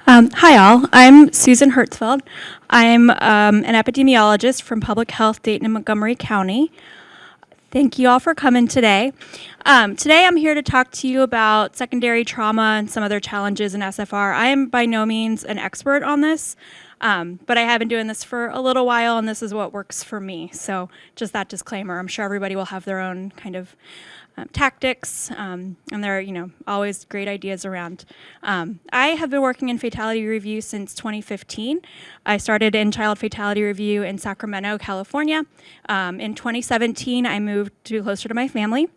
Hi all, I'm Susan Herzfeld. I'm an epidemiologist from Public Health, Dayton-Montgomery County. Thank you all for coming today. Today I'm here to talk to you about secondary trauma and some other challenges in SFR. I am by no means an expert on this, but I have been doing this for a little while and this is what works for me. So just that disclaimer, I'm sure everybody will have their own kind of tactics, and there are, always great ideas around. I have been working in fatality review since 2015. I started in child fatality review in Sacramento, California. In 2017, I moved to closer to my family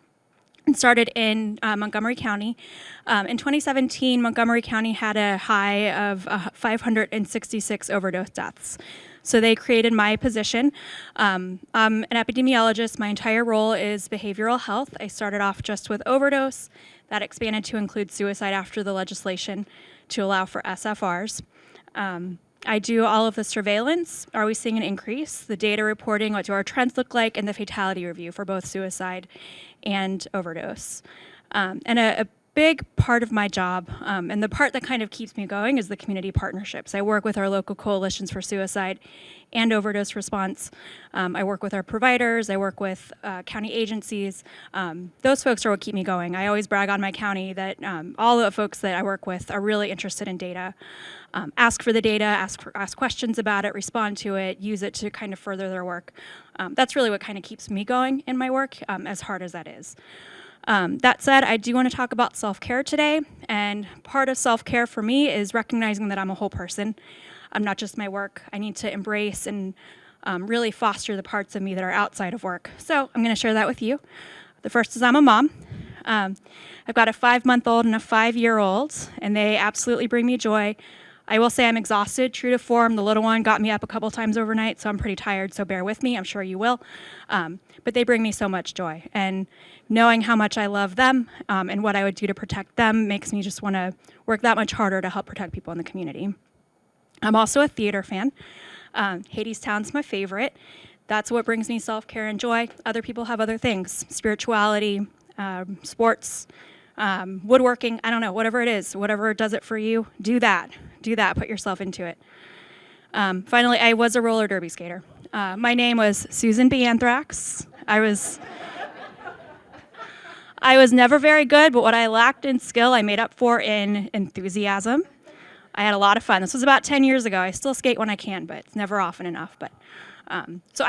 and started in Montgomery County. In 2017, Montgomery County had a high of 566 overdose deaths. So they created my position. I'm an epidemiologist. My entire role is behavioral health. I started off just with overdose. That expanded to include suicide after the legislation to allow for SFRs. I do all of the surveillance. Are we seeing an increase? The data reporting, what do our trends look like, and the fatality review for both suicide and overdose. And a big part of my job, and the part that kind of keeps me going, is the community partnerships. I work with our local coalitions for suicide and overdose response. I work with our providers. I work with county agencies. Those folks are what keep me going. I always brag on my county that all the folks that I work with are really interested in data. Ask for the data, ask questions about it, respond to it, use it to kind of further their work. That's really what kind of keeps me going in my work, as hard as that is. That said, I do want to talk about self-care today, and part of self-care for me is recognizing that I'm a whole person. I'm not just my work. I need to embrace and really foster the parts of me that are outside of work. So I'm going to share that with you. The first is I'm a mom. I've got a 5-month-old and a 5-year-old, and they absolutely bring me joy. I will say I'm exhausted, true to form. The little one got me up a couple times overnight, so I'm pretty tired, so bear with me. I'm sure you will. But they bring me so much joy. And knowing how much I love them and what I would do to protect them makes me just want to work that much harder to help protect people in the community. I'm also a theater fan. Hadestown's my favorite. That's what brings me self-care and joy. Other people have other things, spirituality, sports, woodworking, I don't know, whatever it is, whatever does it for you, do that, put yourself into it. Finally, I was a roller derby skater. My name was Susan B. Anthrax. I was never very good, but what I lacked in skill, I made up for in enthusiasm. I had a lot of fun. This was about 10 years ago. I still skate when I can, but it's never often enough. But so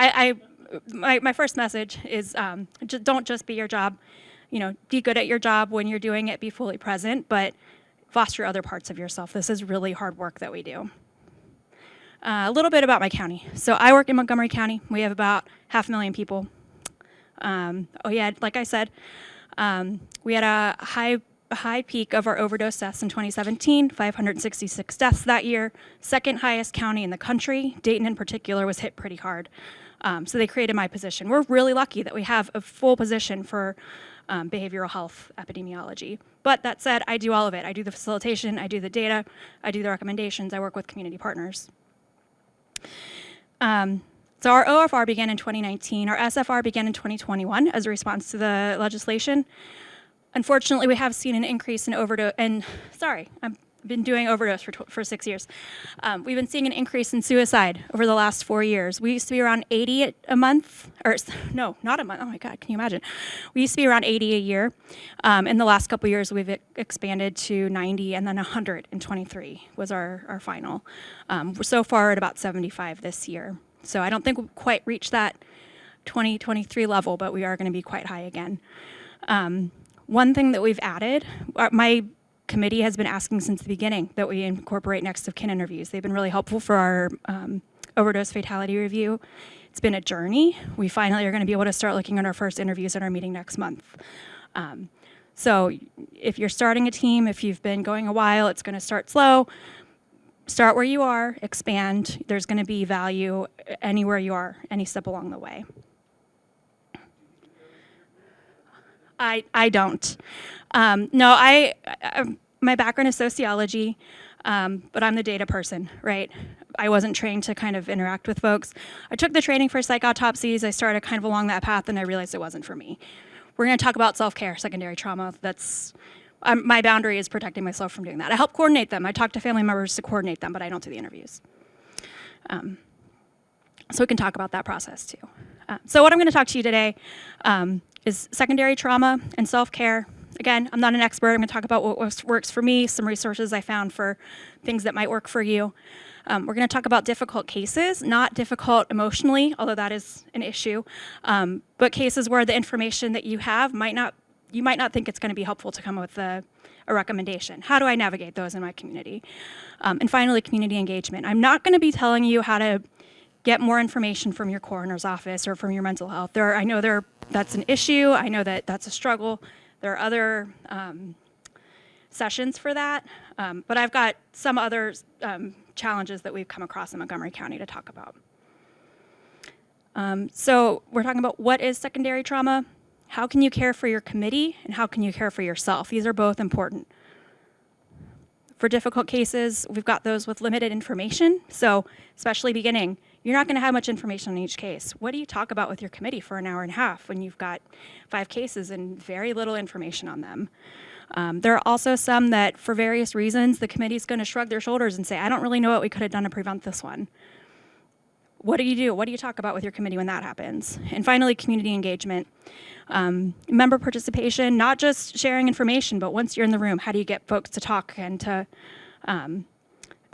my first message is don't just be your job. Be good at your job when you're doing it, be fully present, but foster other parts of yourself. This is really hard work that we do. A little bit about my county. So I work in Montgomery County. We have about 500,000 people. Like I said, we had a high peak of our overdose deaths in 2017, 566 deaths that year, second highest county in the country. Dayton in particular was hit pretty hard. So they created my position. We're really lucky that we have a full position for behavioral health epidemiology. But that said, I do all of it. I do the facilitation, I do the data, I do the recommendations, I work with community partners. So our OFR began in 2019. Our SFR began in 2021 as a response to the legislation. Unfortunately, we have seen an increase in overdose, I've been doing overdose for 6 years. We've been seeing an increase in suicide over the last 4 years. We used to be around 80 a month, or no, not a month, oh my God, can you imagine? We used to be around 80 a year. In the last couple years, we've expanded to 90, and then 123 was our final. We're so far at about 75 this year. So I don't think we'll quite reach that 2023 level, but we are gonna be quite high again. One thing that we've added, my committee has been asking since the beginning that we incorporate next of kin interviews. They've been really helpful for our overdose fatality review. It's been a journey. We finally are going to be able to start looking at our first interviews at our meeting next month. So if you're starting a team, if you've been going a while, it's going to start slow. Start where you are, expand. There's going to be value anywhere you are, any step along the way. I don't. My background is sociology, but I'm the data person, right? I wasn't trained to kind of interact with folks. I took the training for psych autopsies. I started kind of along that path, and I realized it wasn't for me. We're going to talk about self-care, secondary trauma. That's My boundary is protecting myself from doing that. I help coordinate them. I talk to family members to coordinate them, but I don't do the interviews. So we can talk about that process too. So what I'm going to talk to you today is secondary trauma and self-care. Again, I'm not an expert. I'm going to talk about what works for me, some resources I found for things that might work for you. We're going to talk about difficult cases, not difficult emotionally, although that is an issue, but cases where the information that you have you might not think it's going to be helpful to come up with a recommendation. How do I navigate those in my community? And finally, community engagement. I'm not going to be telling you how to get more information from your coroner's office or from your mental health. I know that's an issue. I know that that's a struggle. There are other sessions for that, but I've got some other challenges that we've come across in Montgomery County to talk about. So we're talking about what is secondary trauma, how can you care for your committee, and how can you care for yourself. These are both important. For difficult cases, we've got those with limited information, so especially beginning, you're not going to have much information on each case. What do you talk about with your committee for an hour and a half when you've got 5 cases and very little information on them? There are also some that, for various reasons, the committee's going to shrug their shoulders and say, I don't really know what we could have done to prevent this one. What do you do? What do you talk about with your committee when that happens? And finally, community engagement. Member participation, not just sharing information, but once you're in the room, how do you get folks to talk and to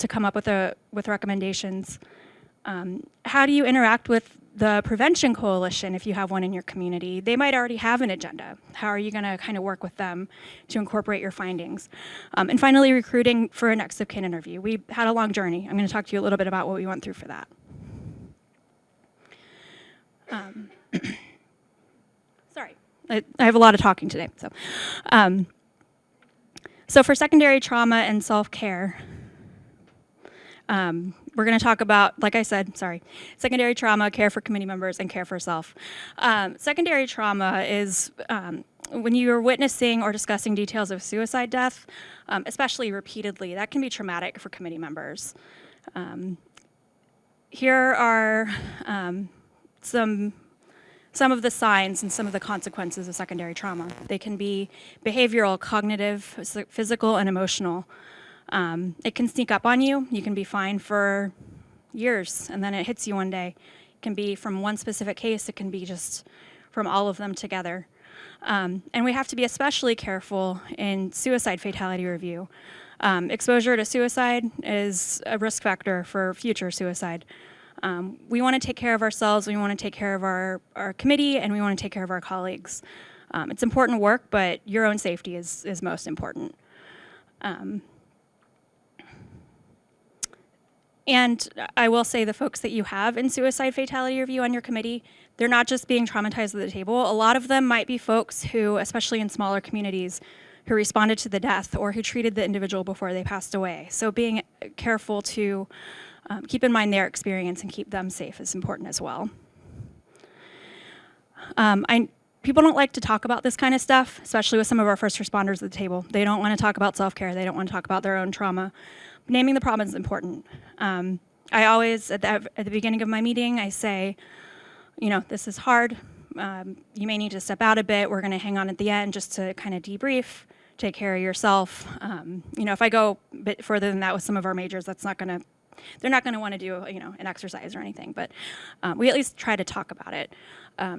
come up with recommendations? How do you interact with the prevention coalition if you have one in your community? They might already have an agenda. How are you going to kind of work with them to incorporate your findings? And finally, recruiting for a next of kin interview. We had a long journey. I'm going to talk to you a little bit about what we went through for that. Sorry, I have a lot of talking today. So for secondary trauma and self-care, we're going to talk about, like I said, secondary trauma, care for committee members, and care for self. Secondary trauma is when you're witnessing or discussing details of suicide death, especially repeatedly. That can be traumatic for committee members. Here are some of the signs and some of the consequences of secondary trauma. They can be behavioral, cognitive, physical, and emotional. It can sneak up on you. You can be fine for years, and then it hits you one day. It can be from one specific case. It can be just from all of them together. And we have to be especially careful in suicide fatality review. Exposure to suicide is a risk factor for future suicide. We want to take care of ourselves, we want to take care of our committee, and we want to take care of our colleagues. It's important work, but your own safety is most important. And I will say the folks that you have in suicide fatality review on your committee, they're not just being traumatized at the table. A lot of them might be folks who, especially in smaller communities, who responded to the death or who treated the individual before they passed away. So being careful to keep in mind their experience and keep them safe is important as well. People don't like to talk about this kind of stuff, especially with some of our first responders at the table. They don't want to talk about self-care. They don't want to talk about their own trauma. Naming the problem is important. I always, at the beginning of my meeting, I say, this is hard. You may need to step out a bit. We're going to hang on at the end just to kind of debrief, take care of yourself. If I go a bit further than that with some of our majors, they're not going to want to do, an exercise or anything. But we at least try to talk about it.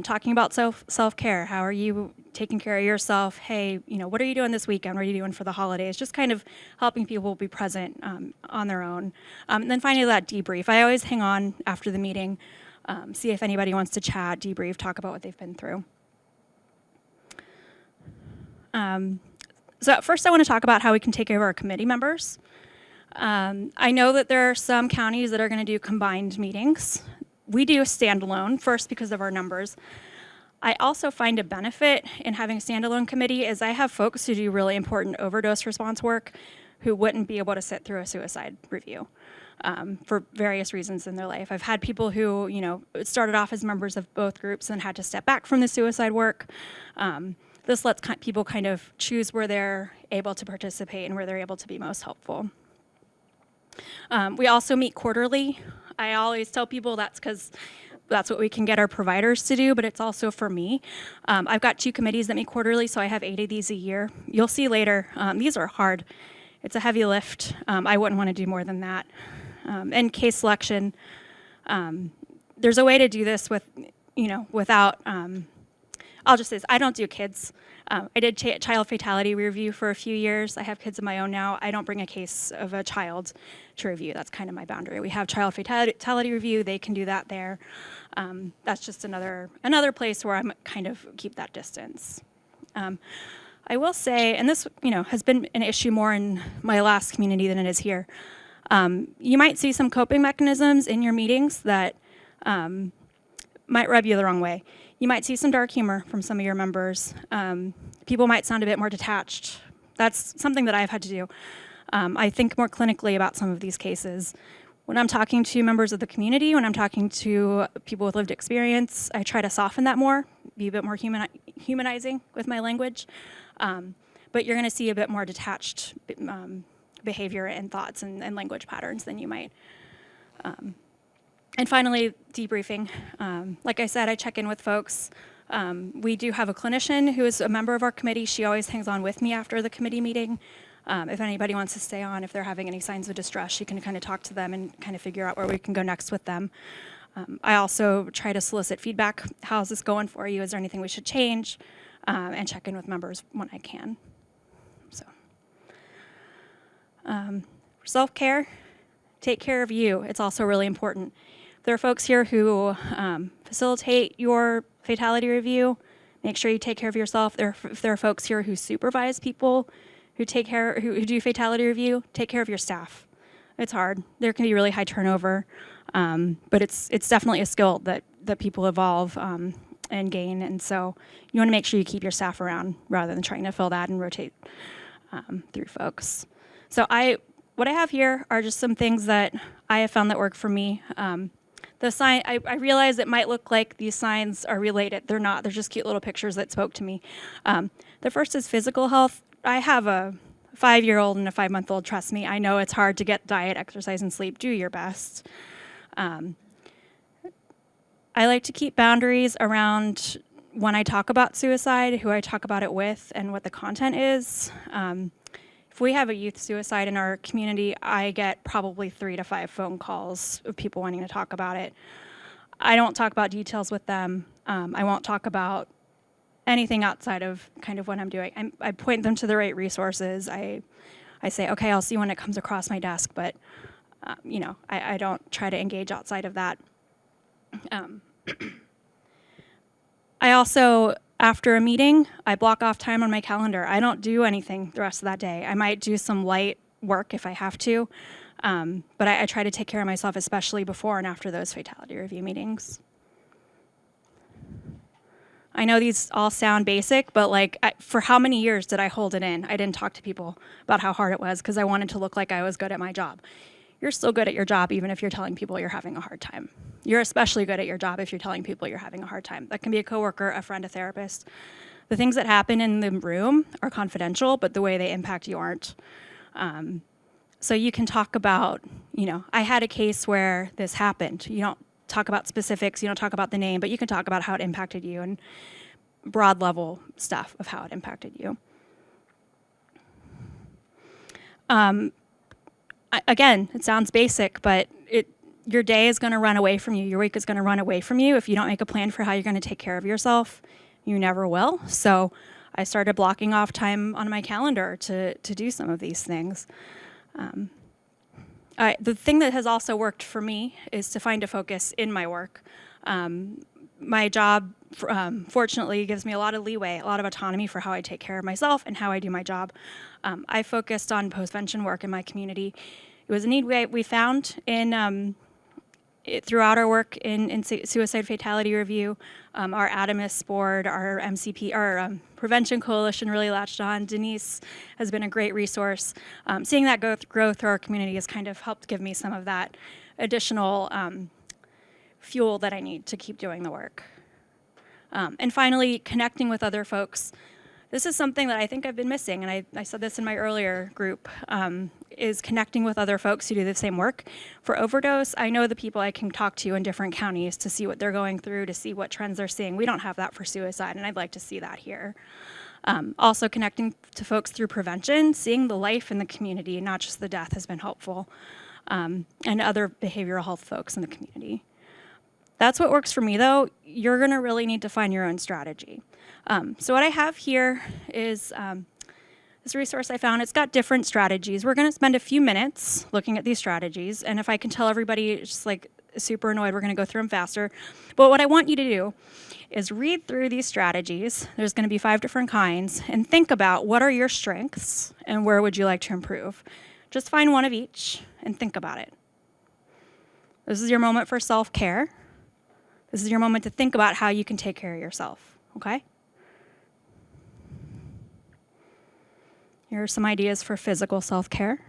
Talking about self-care. How are you taking care of yourself? Hey, what are you doing this weekend? What are you doing for the holidays? Just kind of helping people be present on their own. And then finally, that debrief. I always hang on after the meeting, see if anybody wants to chat, debrief, talk about what they've been through. So first I want to talk about how we can take care of our committee members. I know that there are some counties that are going to do combined meetings. We do standalone, first because of our numbers. I also find a benefit in having a standalone committee is I have folks who do really important overdose response work who wouldn't be able to sit through a suicide review for various reasons in their life. I've had people who, started off as members of both groups and had to step back from the suicide work. This lets people kind of choose where they're able to participate and where they're able to be most helpful. We also meet quarterly. I always tell people that's because that's what we can get our providers to do, but it's also for me. I've got 2 committees that meet quarterly, so I have 8 of these a year. You'll see later, these are hard. It's a heavy lift. I wouldn't want to do more than that. And case selection, there's a way to do this without, I'll just say this, I don't do kids. I did child fatality review for a few years. I have kids of my own now. I don't bring a case of a child to review. That's kind of my boundary. We have child fatality review. They can do that there. That's just another place where I'm kind of keep that distance. I will say, and this has been an issue more in my last community than it is here. You might see some coping mechanisms in your meetings that might rub you the wrong way. You might see some dark humor from some of your members. People might sound a bit more detached. That's something that I've had to do. I think more clinically about some of these cases. When I'm talking to members of the community, when I'm talking to people with lived experience, I try to soften that more, be a bit more humanizing with my language. But you're going to see a bit more detached behavior and thoughts and language patterns than you might. And finally, debriefing. Like I said, I check in with folks. We do have a clinician who is a member of our committee. She always hangs on with me after the committee meeting. If anybody wants to stay on, if they're having any signs of distress, she can kind of talk to them and kind of figure out where we can go next with them. I also try to solicit feedback. How's this going for you? Is there anything we should change? And check in with members when I can. So, self-care, take care of you. It's also really important. There are folks here who facilitate your fatality review. Make sure you take care of yourself. If there are folks here who supervise people who do fatality review, take care of your staff. It's hard. There can be really high turnover, but it's definitely a skill that people evolve and gain. And so you want to make sure you keep your staff around rather than trying to fill that and rotate through folks. So what I have here are just some things that I have found that work for me. The sign, I realize it might look like these signs are related. They're not. They're just cute little pictures that spoke to me. The first is physical health. I have a 5-year-old and a 5-month-old. Trust me, I know it's hard to get diet, exercise, and sleep. Do your best. I like to keep boundaries around when I talk about suicide, who I talk about it with, and what the content is. If we have a youth suicide in our community, I get probably 3 to 5 phone calls of people wanting to talk about it. I don't talk about details with them. I won't talk about anything outside of kind of what I'm doing. I point them to the right resources. I say, okay, I'll see when it comes across my desk, but I don't try to engage outside of that. I also, after a meeting, I block off time on my calendar. I don't do anything the rest of that day. I might do some light work if I have to, but I try to take care of myself, especially before and after those fatality review meetings. I know these all sound basic, but for how many years did I hold it in? I didn't talk to people about how hard it was because I wanted to look like I was good at my job. You're still good at your job even if you're telling people you're having a hard time. You're especially good at your job if you're telling people you're having a hard time. That can be a coworker, a friend, a therapist. The things that happen in the room are confidential, but the way they impact you aren't. So you can talk about, I had a case where this happened. You don't talk about specifics, you don't talk about the name, but you can talk about how it impacted you and broad level stuff of how it impacted you. Again, it sounds basic, but your day is going to run away from you. Your week is going to run away from you. If you don't make a plan for how you're going to take care of yourself, you never will. So I started blocking off time on my calendar to do some of these things. The thing that has also worked for me is to find a focus in my work. My job, fortunately, gives me a lot of leeway, a lot of autonomy for how I take care of myself and how I do my job. I focused on postvention work in my community. It was a need we found throughout our work in suicide fatality review. Our ADAMIS board, our MCP, our Prevention Coalition really latched on. Denise has been a great resource. Seeing that grow through our community has kind of helped give me some of that additional fuel that I need to keep doing the work. And finally, connecting with other folks. This is something that I think I've been missing, and I said this in my earlier group. is connecting with other folks who do the same work. For overdose, I know the people I can talk to in different counties to see what they're going through, to see what trends they're seeing. We don't have that for suicide, and I'd like to see that here. Also connecting to folks through prevention, seeing the life in the community, not just the death, has been helpful, and other behavioral health folks in the community. That's what works for me, though. You're going to really need to find your own strategy. So what I have here is this resource I found. It's got different strategies. We're going to spend a few minutes looking at these strategies, and if I can tell everybody just like super annoyed, we're going to go through them faster. But what I want you to do is read through these strategies. There's going to be 5 different kinds, and think about what are your strengths and where would you like to improve. Just find one of each and think about it. This is your moment for self-care. This is your moment to think about how you can take care of yourself, okay? Here are some ideas for physical self-care.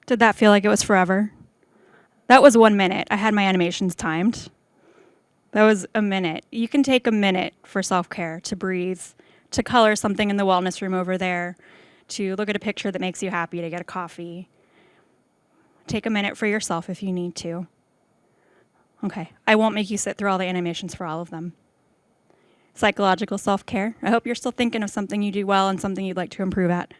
Did that feel like it was forever? That was 1 minute. I had my animations timed. That was a minute. You can take a minute for self-care, to breathe, to color something in the wellness room over there, to look at a picture that makes you happy, to get a coffee. Take a minute for yourself if you need to. Okay, I won't make you sit through all the animations for all of them. Psychological self-care. I hope you're still thinking of something you do well and something you'd like to improve at.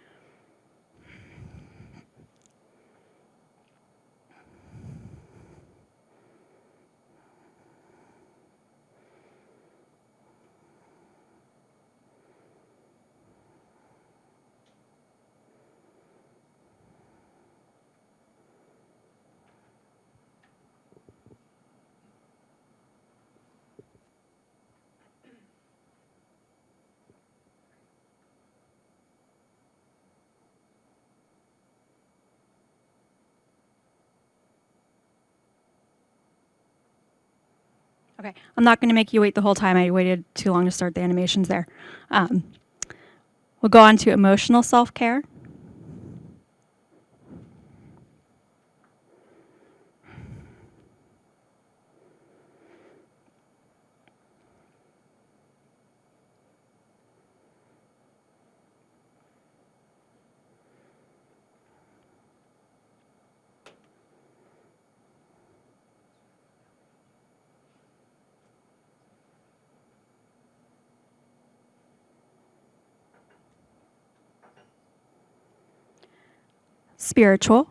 Okay, I'm not going to make you wait the whole time. I waited too long to start the animations there. We'll go on to emotional self-care. Spiritual.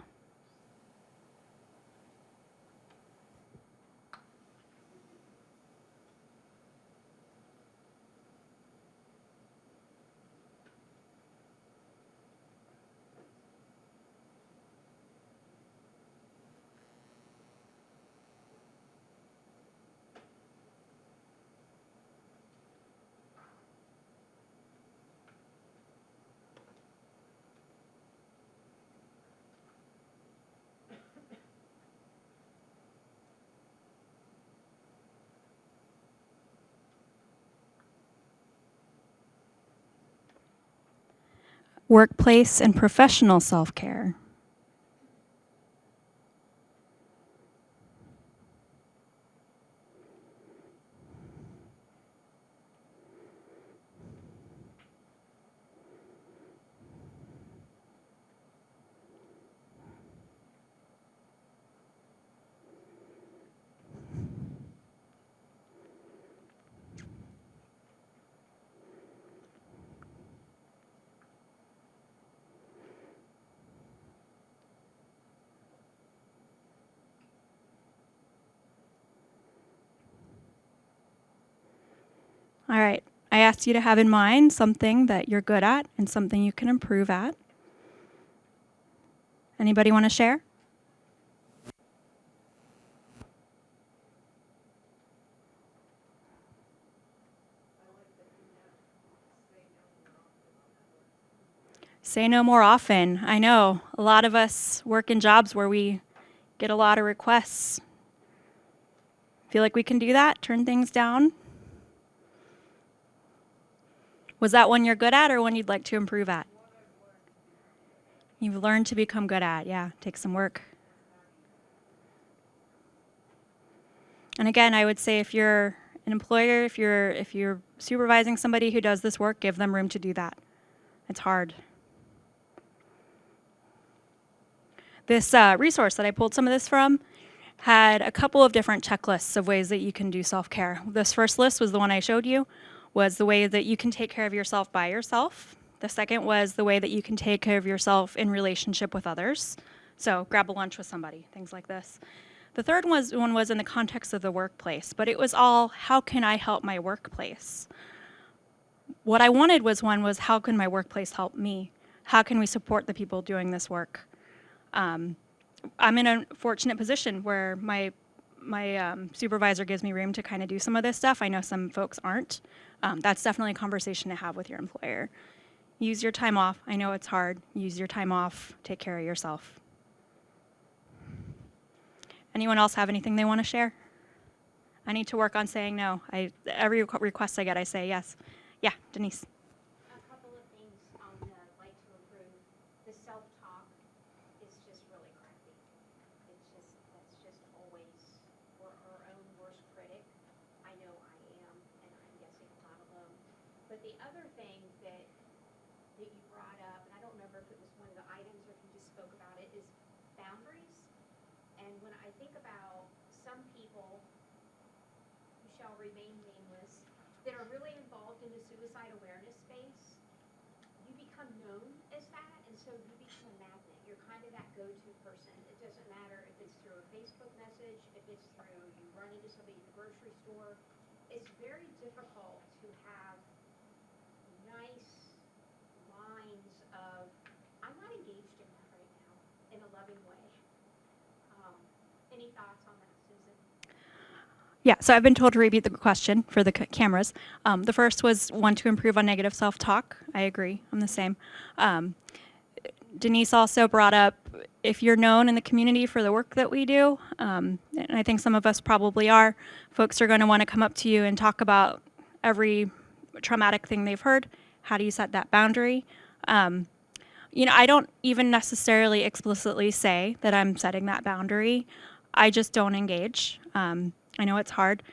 Workplace and professional self-care. All right. I asked you to have in mind something that you're good at and something you can improve at. Anybody want to share? Say no more often. I know a lot of us work in jobs where we get a lot of requests. Feel like we can do that? Turn things down? Was that one you're good at or one you'd like to improve at? You've learned to become good at. Yeah, takes some work. And again, I would say if you're an employer, if you're supervising somebody who does this work, give them room to do that. It's hard. This resource that I pulled some of this from had a couple of different checklists of ways that you can do self-care. This first list was the one I showed you, was the way that you can take care of yourself by yourself. The second was the way that you can take care of yourself in relationship with others. So grab a lunch with somebody, things like this. The third one was in the context of the workplace, but it was all, how can I help my workplace? What I wanted was how can my workplace help me? How can we support the people doing this work? I'm in a fortunate position where my supervisor gives me room to kind of do some of this stuff. I know some folks aren't. That's definitely a conversation to have with your employer. Use your time off. I know it's hard. Use your time off. Take care of yourself. Anyone else have anything they want to share? I need to work on saying no. Every request I get, I say yes. Yeah, Denise. A couple of things I'd like to improve. The self-talk is just really crappy. That's just always, we're our own worst critic. I know I am, and I'm guessing a lot of them. But the other thing that you brought up, and I don't remember if it was one of the items or if you just spoke about it, is boundaries. And when I think about some people who shall remain nameless that are really involved in the suicide awareness space, you become known as that, and so you become a magnet. You're kind of that go-to person. It doesn't matter if it's through a Facebook message, if it's through you run into somebody at the grocery store. It's very difficult to have nice lines of, I'm not engaged in that right now in a loving way. Any thoughts on that, Susan? Yeah, so I've been told to repeat the question for the cameras. The first was one to improve on negative self-talk. I agree, I'm the same. Denise also brought up if you're known in the community for the work that we do, and I think some of us probably are, folks are going to want to come up to you and talk about every traumatic thing they've heard. How do you set that boundary? I don't even necessarily explicitly say that I'm setting that boundary. I just don't engage. I know it's hard.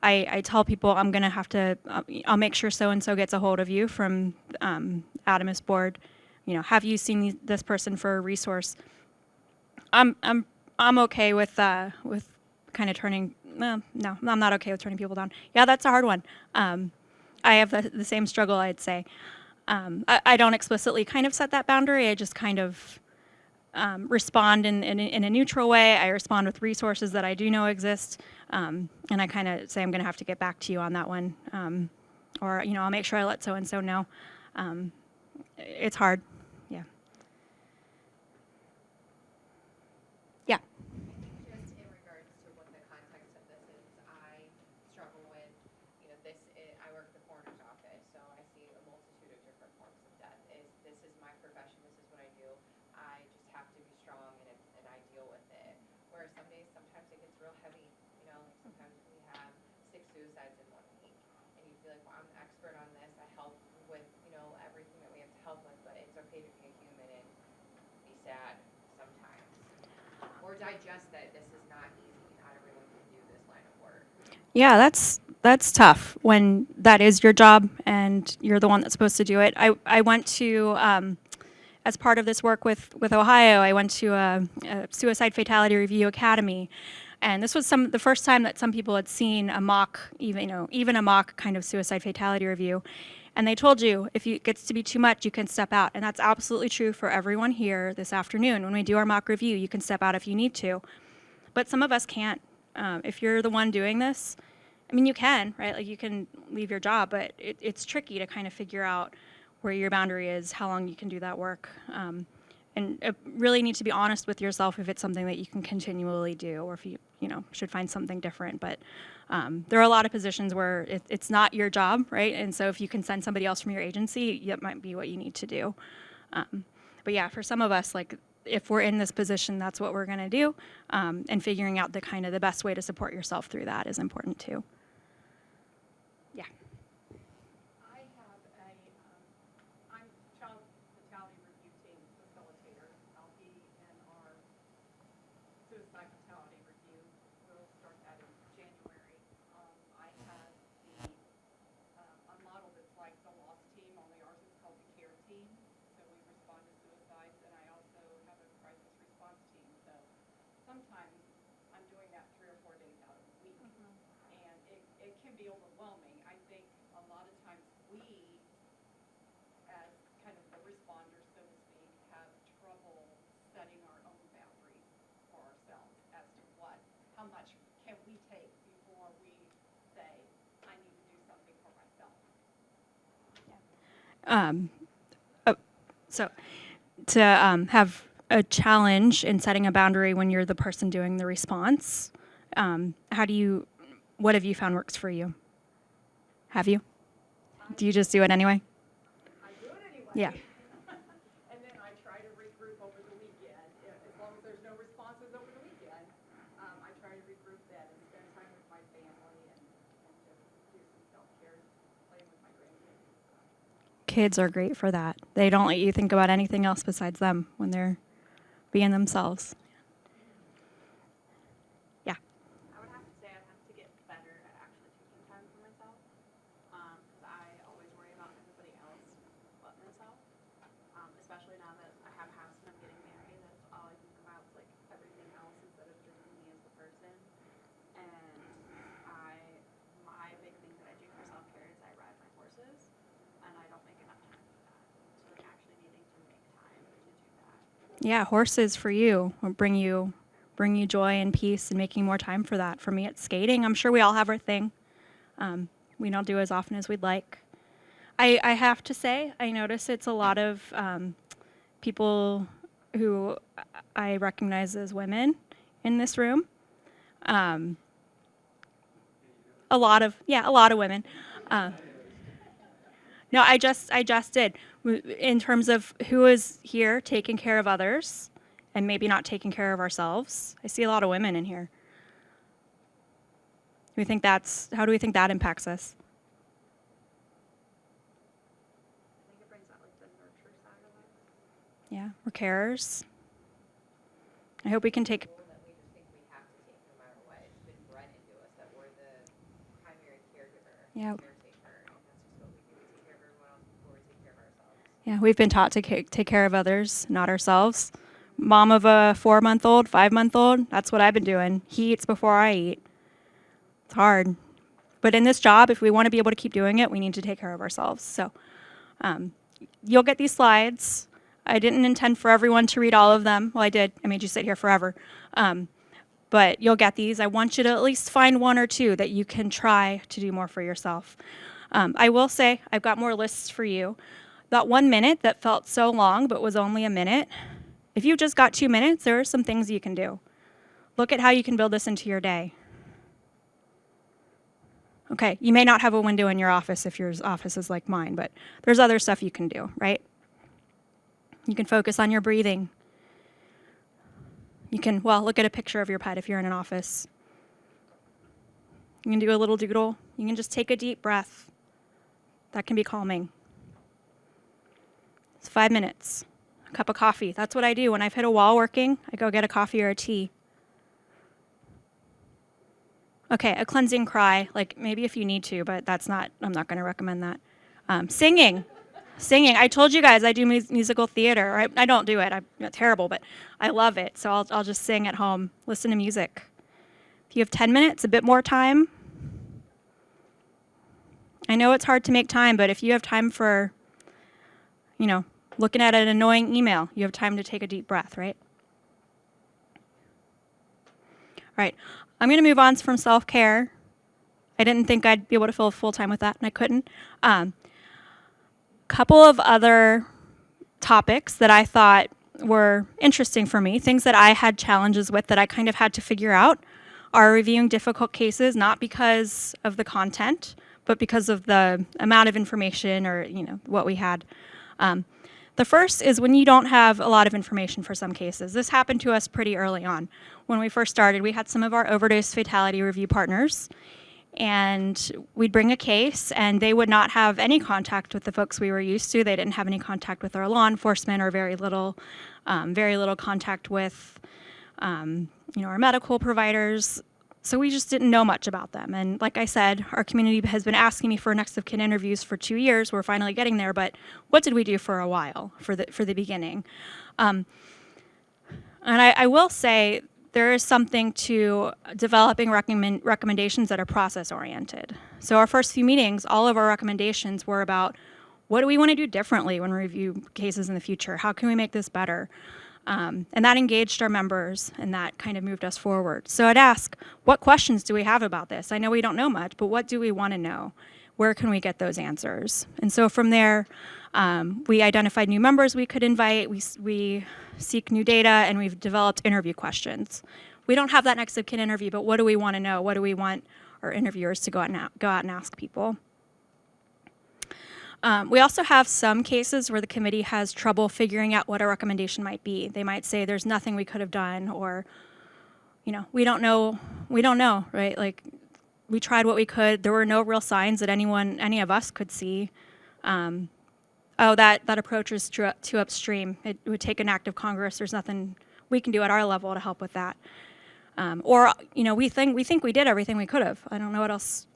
I tell people I'm going to have to, I'll make sure so-and-so gets a hold of you from Adamus board. Have you seen this person for a resource? I'm okay with kind of turning, well, no, I'm not okay with turning people down. Yeah, that's a hard one. I have the same struggle, I'd say. I don't explicitly kind of set that boundary. I just kind of respond in a neutral way. I respond with resources that I do know exist, and I kind of say I'm going to have to get back to you on that one, or I'll make sure I let so-and-so know. It's hard. Yeah. Yeah. Just in regards to what the context of this is, I struggle with, I work at the coroner's office, so I see a multitude of different forms of death. This is my profession, this is what I do. I just have to be strong and I deal with it. Whereas some days, sometimes it gets real heavy. Sometimes we have 6 suicides in 1 week, and you feel like, well, I'm an expert on this. I help with, everything that we have to help with, but it's okay to be a human and be sad sometimes. Or digest that this is not easy. Not everyone can do this line of work. Yeah, that's tough when that is your job and you're the one that's supposed to do it. I went to, as part of this work with Ohio, I went to a Suicide Fatality Review Academy. And this was the first time that some people had seen a mock, even a mock kind of suicide fatality review. And they told you, if it gets to be too much, you can step out. And that's absolutely true for everyone here this afternoon. When we do our mock review, you can step out if you need to. But some of us can't. If you're the one doing this I mean, you can, right? Like you can leave your job, but it's tricky to kind of figure out where your boundary is, how long you can do that work. And really need to be honest with yourself if it's something that you can continually do, or if you know, should find something different. But there are a lot of positions where it's not your job, right? And so if you can send somebody else from your agency, that might be what you need to do. But yeah, for some of us, like if we're in this position, that's what we're going to do. And figuring out the kind of the best way to support yourself through that is important too. Yeah. I have I'm child fatality review team facilitator. I'll be in our suicide fatality review. We'll start that in January. I have a model that's like the loss team, only ours is called the care team. So we respond to suicides, and I also have a crisis response team. So sometimes I'm doing that 3 or 4 days out of the week. And it can be overwhelming. I think a lot of times we, as kind of the responders, so to speak, have trouble setting our own boundaries for ourselves as to how much can we take before we say, I need to do something for myself. So to have a challenge in setting a boundary when you're the person doing the response, what have you found works for you? Have you? Do you just do it anyway? I do it anyway. Yeah. And then I try to regroup over the weekend. As long as there's no responses over the weekend, I try to regroup then and spend time with my family and just do some self-care, playing with my grandkids. Kids are great for that. They don't let you think about anything else besides them when they're being themselves. Yeah. I would have to say I'd have to get better at actually taking time for myself, because I always worry about everybody else but myself, especially now that I have a house and I'm getting married. That's all I think about, is like everything else instead of just me as the person. And my big thing that I do for self-care is I ride my horses, and I don't make enough time for that. So like actually needing to make time to do that. Yeah, horses for you will bring you joy and peace, and making more time for that. For me, it's skating. I'm sure we all have our thing. We don't do as often as we'd like. I have to say, I notice it's a lot of people who I recognize as women in this room. A lot of women. No, I just did. In terms of who is here taking care of others and maybe not taking care of ourselves, I see a lot of women in here. How do we think that impacts us? I think it brings out like the nurture side of us. Yeah, we're carers. I hope we can take. Role that we just think we have to take no matter what. It's been bred into us that we're the primary caregiver, Yeah. caretaker, and that's just what we do. We take care of everyone else before we take care of ourselves. Yeah, we've been taught to take care of others, not ourselves. Mom of a 4-month-old, 5-month-old, that's what I've been doing. He eats before I eat. It's hard. But in this job, if we want to be able to keep doing it, we need to take care of ourselves. So you'll get these slides. I didn't intend for everyone to read all of them. Well, I did. I made you sit here forever. But you'll get these. I want you to at least find 1 or 2 that you can try to do more for yourself. I will say, I've got more lists for you. That 1 minute that felt so long but was only a minute, if you just got 2 minutes, there are some things you can do. Look at how you can build this into your day. Okay, you may not have a window in your office if your office is like mine, but there's other stuff you can do, right? You can focus on your breathing. You can, look at a picture of your pet if you're in an office. You can do a little doodle. You can just take a deep breath. That can be calming. It's 5 minutes. A cup of coffee. That's what I do. When I've hit a wall working, I go get a coffee or a tea. Okay, a cleansing cry, like maybe if you need to, but I'm not going to recommend that. Singing. I told you guys I do musical theater. I don't do it. I'm terrible, but I love it. So I'll just sing at home, listen to music. If you have 10 minutes, a bit more time. I know it's hard to make time, but if you have time for, looking at an annoying email, you have time to take a deep breath, right? All right. I'm going to move on from self-care. I didn't think I'd be able to fill full time with that, and I couldn't. Couple of other topics that I thought were interesting for me, things that I had challenges with that I kind of had to figure out, are reviewing difficult cases, not because of the content, but because of the amount of information or, what we had. The first is when you don't have a lot of information for some cases. This happened to us pretty early on. When we first started, we had some of our overdose fatality review partners, and we'd bring a case, and they would not have any contact with the folks we were used to. They didn't have any contact with our law enforcement, or very little contact with, our medical providers. So we just didn't know much about them. And like I said, our community has been asking me for next of kin interviews for 2 years. We're finally getting there, but what did we do for a while, for the beginning? And I will say, there is something to developing recommendations that are process-oriented. So our first few meetings, all of our recommendations were about, what do we want to do differently when we review cases in the future? How can we make this better? And that engaged our members, and that kind of moved us forward. So I'd ask, what questions do we have about this? I know we don't know much, but what do we want to know? Where can we get those answers? And so from there, we identified new members we could invite, we seek new data, and we've developed interview questions. We don't have that next of kin interview, but what do we want to know? What do we want our interviewers to go out and ask people? We also have some cases where the committee has trouble figuring out what a recommendation might be. They might say there's nothing we could have done, or, we don't know, right? Like, we tried what we could. There were no real signs that any of us could see. That approach is too upstream. It would take an act of Congress. There's nothing we can do at our level to help with that. We think we did everything we could have. I don't know what else.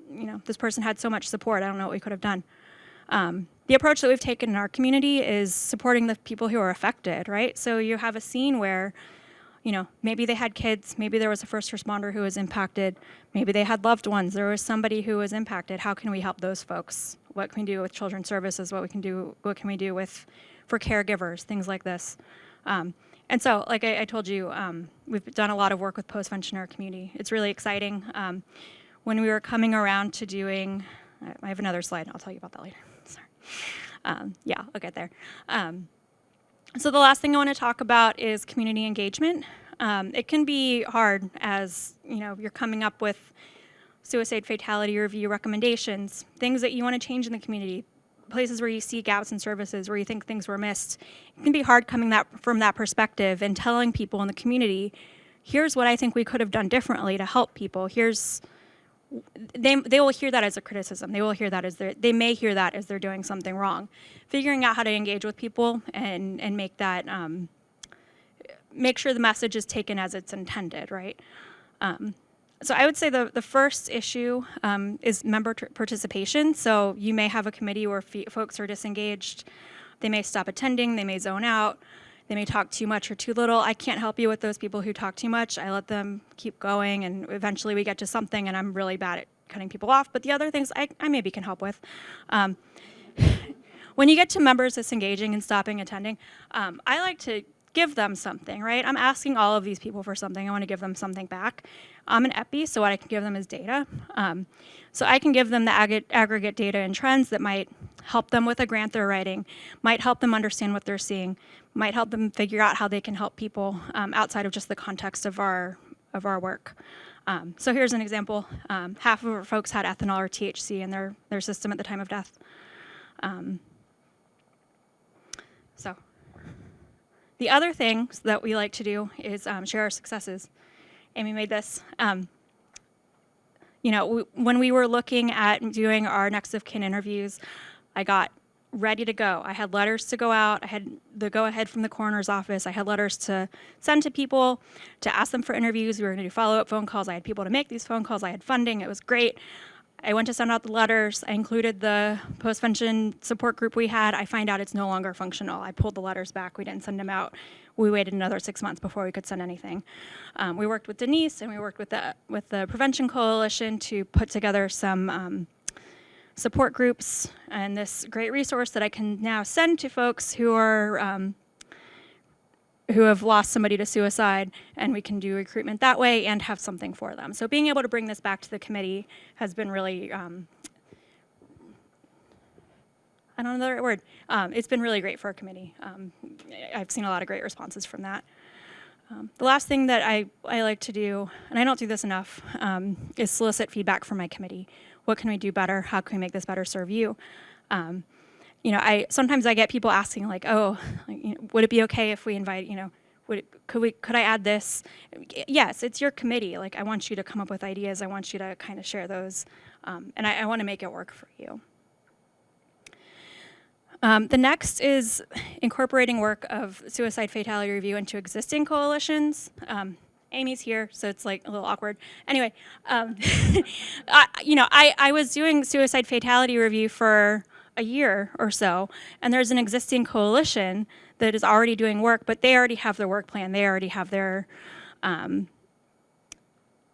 This person had so much support. I don't know what we could have done. The approach that we've taken in our community is supporting the people who are affected, right? So you have a scene where, maybe they had kids, maybe there was a first responder who was impacted, maybe they had loved ones, there was somebody who was impacted. How can we help those folks? What can we do with children's services? What can we do for caregivers? Things like this. And so, like I told you, we've done a lot of work with post-vention in our community. It's really exciting. When we were coming around to doing, I have another slide. I'll tell you about that later. Sorry. I'll get there. So the last thing I want to talk about is community engagement. It can be hard as, you're coming up with suicide fatality review recommendations, things that you want to change in the community, places where you see gaps in services, where you think things were missed. It can be hard coming from that perspective and telling people in the community, here's what I think we could have done differently to help people. They will hear that as a criticism. They may hear that as they're doing something wrong. Figuring out how to engage with people and make that, make sure the message is taken as it's intended, right? So I would say the first issue is member participation. So you may have a committee where folks are disengaged. They may stop attending. They may zone out. They may talk too much or too little. I can't help you with those people who talk too much. I let them keep going, and eventually we get to something, and I'm really bad at cutting people off. But the other things I maybe can help with. When you get to members disengaging and stopping attending, I like to give them something, right? I'm asking all of these people for something. I want to give them something back. I'm an epi, so what I can give them is data. So I can give them the aggregate data and trends that might help them with a grant they're writing, might help them understand what they're seeing, might help them figure out how they can help people outside of just the context of our work. So here's an example. Half of our folks had ethanol or THC in their system at the time of death. So the other things that we like to do is share our successes. Amy made this. When we were looking at doing our next of kin interviews, I got ready to go. I had letters to go out. I had the go-ahead from the coroner's office. I had letters to send to people to ask them for interviews. We were going to do follow-up phone calls. I had people to make these phone calls. I had funding. It was great. I went to send out the letters. I included the post-vention support group we had. I find out it's no longer functional. I pulled the letters back. We didn't send them out. We waited another 6 months before we could send anything. We worked with Denise, and we worked with the Prevention Coalition to put together some support groups and this great resource that I can now send to folks who are who have lost somebody to suicide, and we can do recruitment that way and have something for them. So being able to bring this back to the committee has been really, I don't know the right word. It's been really great for our committee. I've seen a lot of great responses from that. The last thing that I like to do, and I don't do this enough, is solicit feedback from my committee. What can we do better? How can we make this better serve you? Sometimes I get people asking like, oh, would it be okay if we invite, could I add this? Yes, it's your committee. Like, I want you to come up with ideas. I want you to kind of share those, and I want to make it work for you. The next is incorporating work of suicide fatality review into existing coalitions. Amy's here, so it's like a little awkward. Anyway, I was doing suicide fatality review for a year or so, and there's an existing coalition that is already doing work, but they already have their work plan. They already have their,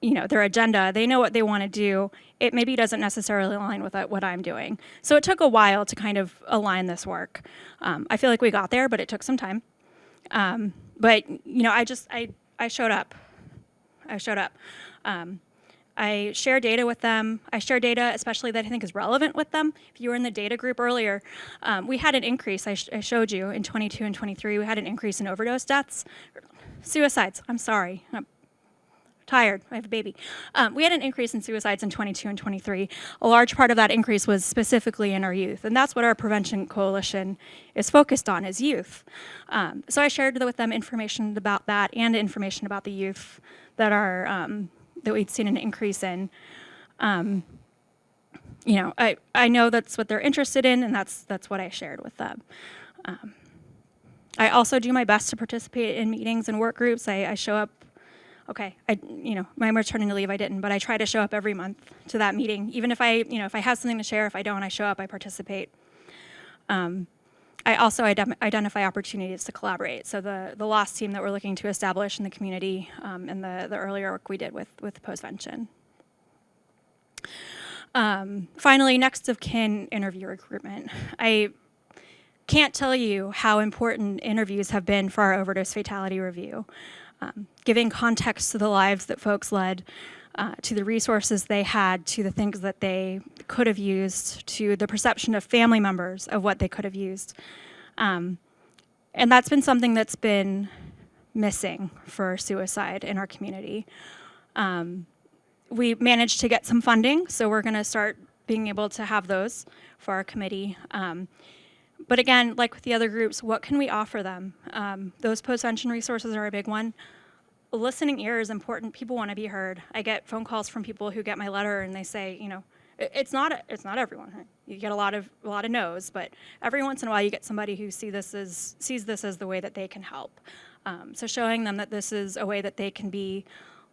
their agenda. They know what they want to do. It maybe doesn't necessarily align with what I'm doing. So it took a while to kind of align this work. I feel like we got there, but it took some time. But I showed up. I share data with them. I share data, especially that I think is relevant with them. If you were in the data group earlier, we had an increase, I showed you, in 22 and 23, we had an increase in overdose deaths. Suicides, I'm sorry. I'm tired, I have a baby. We had an increase in suicides in 22 and 23. A large part of that increase was specifically in our youth, and that's what our prevention coalition is focused on, is youth. So I shared with them information about that and information about the youth that are that we'd seen an increase in. I know that's what they're interested in, and that's what I shared with them. I also do my best to participate in meetings and work groups. I show up. Okay, my maternity leave I didn't, but I try to show up every month to that meeting. Even if I have something to share, if I don't, I show up, I participate. I also identify opportunities to collaborate. So the loss team that we're looking to establish in the community, and the earlier work we did with postvention. Finally, next of kin interview recruitment. I can't tell you how important interviews have been for our overdose fatality review. Giving context to the lives that folks led, to the resources they had, to the things that they could have used, to the perception of family members of what they could have used. And that's been something that's been missing for suicide in our community. We managed to get some funding, so we're going to start being able to have those for our committee. But again, like with the other groups, what can we offer them? Those postvention resources are a big one. A listening ear is important. People want to be heard. I get phone calls from people who get my letter and they say, it's not everyone. Right? You get a lot of no's, but every once in a while you get somebody who sees this as the way that they can help. So showing them that this is a way that they can be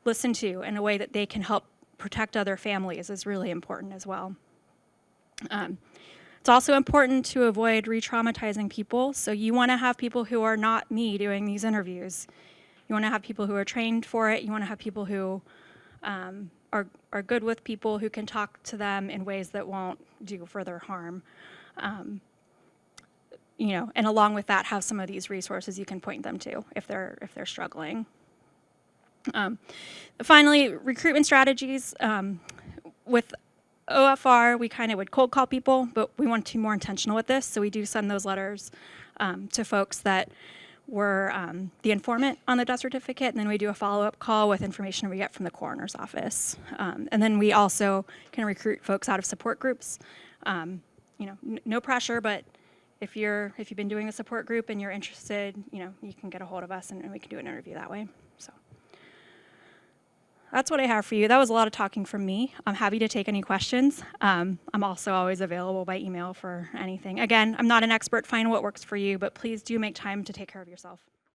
listened to and a way that they can help protect other families is really important as well. It's also important to avoid re-traumatizing people. So you want to have people who are not me doing these interviews. You want to have people who are trained for it. You want to have people who are good with people, who can talk to them in ways that won't do further harm. And along with that, have some of these resources you can point them to if they're struggling. Finally, recruitment strategies. With OFR, we kind of would cold call people, but we want to be more intentional with this. So we do send those letters to folks that were the informant on the death certificate, and then we do a follow-up call with information we get from the coroner's office. And then we also can recruit folks out of support groups. No pressure, but if you've been doing a support group and you're interested, you can get a hold of us and we can do an interview that way. So that's what I have for you. That was a lot of talking from me. I'm happy to take any questions. I'm also always available by email for anything. Again, I'm not an expert. Find what works for you, but please do make time to take care of yourself.